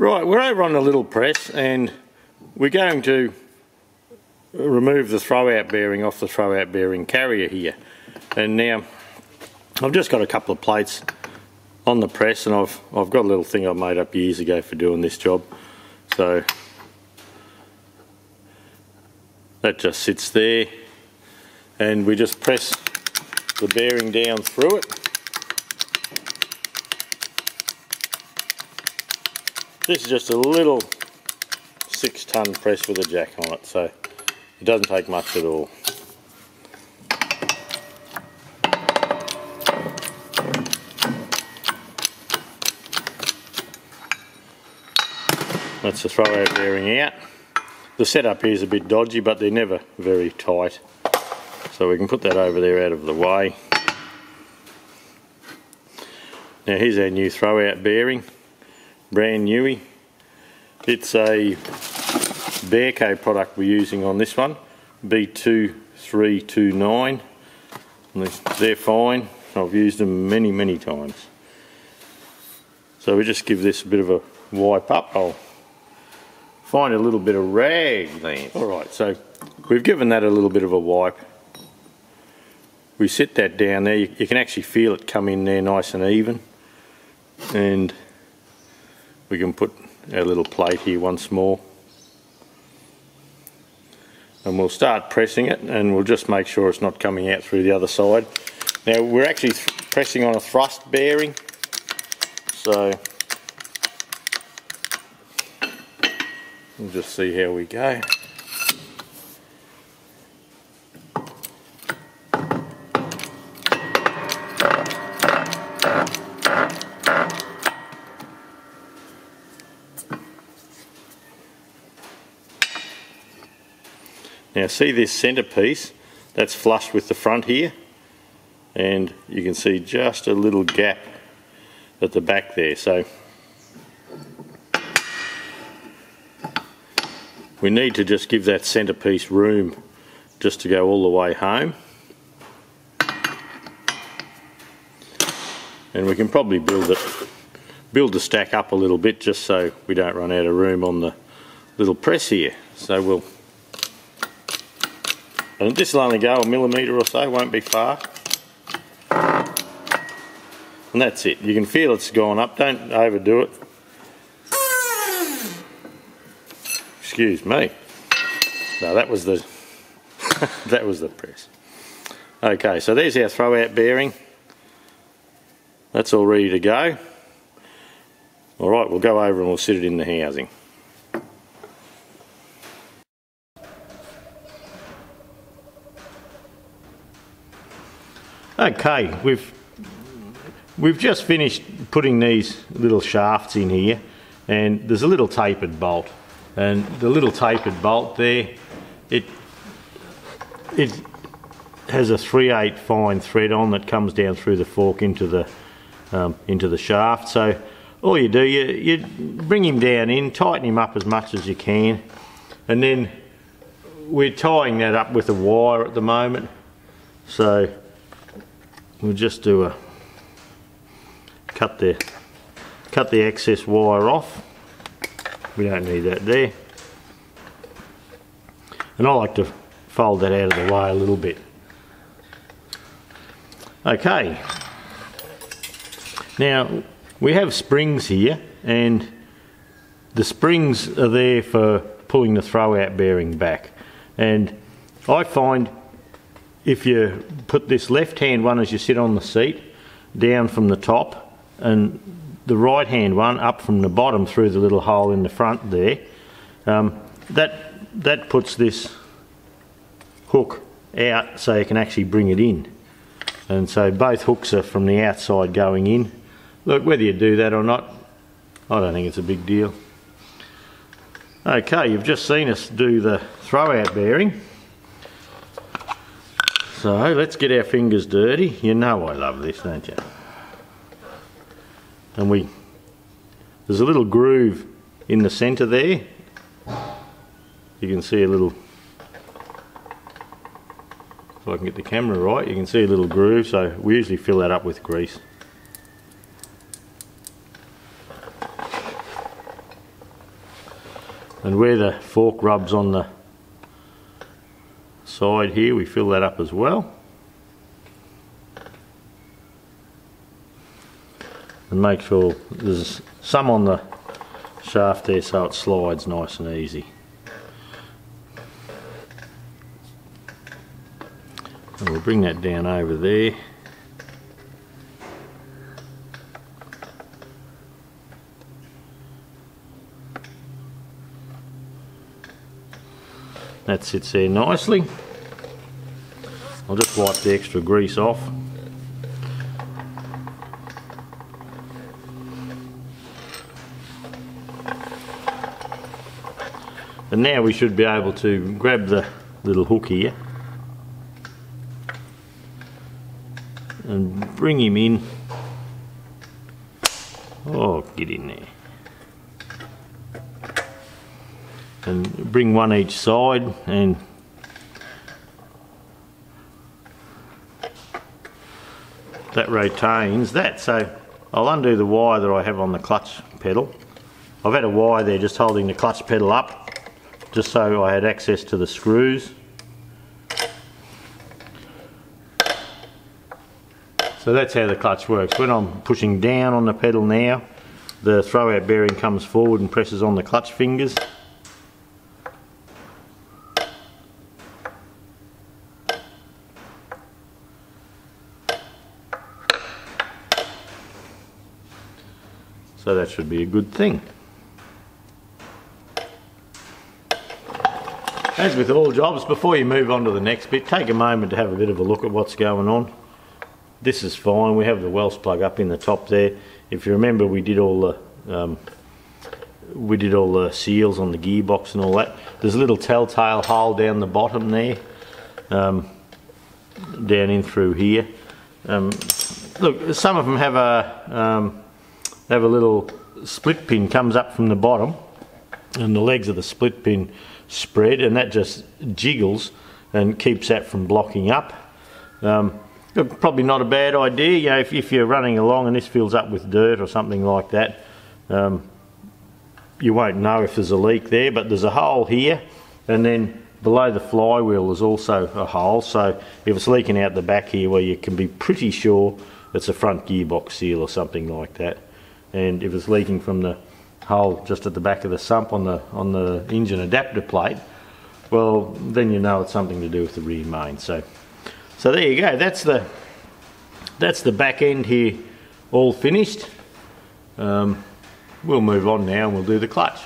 Right, we're over on the little press and we're going to remove the throwout bearing off the throwout bearing carrier here. And now I've just got a couple of plates on the press, and I've got a little thing I made up years ago for doing this job. So that just sits there, and we just press the bearing down through it. This is just a little 6-ton press with a jack on it, so it doesn't take much at all. That's the throwout bearing out. The setup here is a bit dodgy, but they're never very tight. So we can put that over there out of the way. Now here's our new throwout bearing. Brand newy. It's a Bearco product we're using on this one, B2329. They're fine. I've used them many times. So we just give this a bit of a wipe up. I'll find a little bit of rag there. Alright, so we've given that a little bit of a wipe. We sit that down there. You can actually feel it come in there nice and even. And we can put our little plate here once more, and we'll start pressing it, and we'll just make sure it's not coming out through the other side. Now we're actually pressing on a thrust bearing, so we'll just see how we go. Now see this centre piece, that's flush with the front here, and you can see just a little gap at the back there. So we need to just give that centre piece room just to go all the way home. And we can probably build the stack up a little bit just so we don't run out of room on the little press here. So and this will only go a millimetre or so, won't be far. And that's it. You can feel it's gone up, don't overdo it. Excuse me. No, that was the that was the press. Okay, so there's our throwout bearing. That's all ready to go. Alright, we'll go over and we'll sit it in the housing. Okay, we've just finished putting these little shafts in here, and there's a little tapered bolt, and the little tapered bolt there, it has a 3/8 fine thread on that comes down through the fork into the shaft. So all you do, you bring him down in, tighten him up as much as you can, and then we're tying that up with a wire at the moment. So we'll just do a cut the excess wire off. We don't need that there. And I like to fold that out of the way a little bit. Okay. Now we have springs here, and the springs are there for pulling the throwout bearing back. And I find if you put this left hand one as you sit on the seat down from the top, and the right hand one up from the bottom through the little hole in the front there, that puts this hook out so you can actually bring it in. And so both hooks are from the outside going in. Look, whether you do that or not, I don't think it's a big deal. Okay, you've just seen us do the throwout bearing. So let's get our fingers dirty. You know I love this, don't you? And there's a little groove in the centre there. You can see a little, if I can get the camera right, you can see a little groove, so we usually fill that up with grease. And where the fork rubs on the side here, we fill that up as well. And make sure there's some on the shaft there so it slides nice and easy. And we'll bring that down over there. That sits there nicely. I'll just wipe the extra grease off. And now we should be able to grab the little hook here and bring him in. Oh, get in there. And bring one each side, and that retains that. So I'll undo the wire that I have on the clutch pedal. I've had a wire there just holding the clutch pedal up, just so I had access to the screws. So that's how the clutch works. When I'm pushing down on the pedal now, the throwout bearing comes forward and presses on the clutch fingers. So that should be a good thing. As with all jobs, before you move on to the next bit, take a moment to have a bit of a look at what's going on. This is fine. We have the Welsh plug up in the top there. If you remember, we did all the seals on the gearbox and all that. There's a little telltale hole down the bottom there, down in through here. Look, some of them have a little split pin comes up from the bottom, and the legs of the split pin spread, and that just jiggles and keeps that from blocking up. Probably not a bad idea, you know, if you're running along and this fills up with dirt or something like that. You won't know if there's a leak there, but there's a hole here, and then below the flywheel there's also a hole, so if it's leaking out the back here, well, you can be pretty sure it's a front gearbox seal or something like that. And if it's leaking from the hole just at the back of the sump on the engine adapter plate, well, then you know it's something to do with the rear main. So there you go. That's the back end here, all finished. We'll move on now and we'll do the clutch.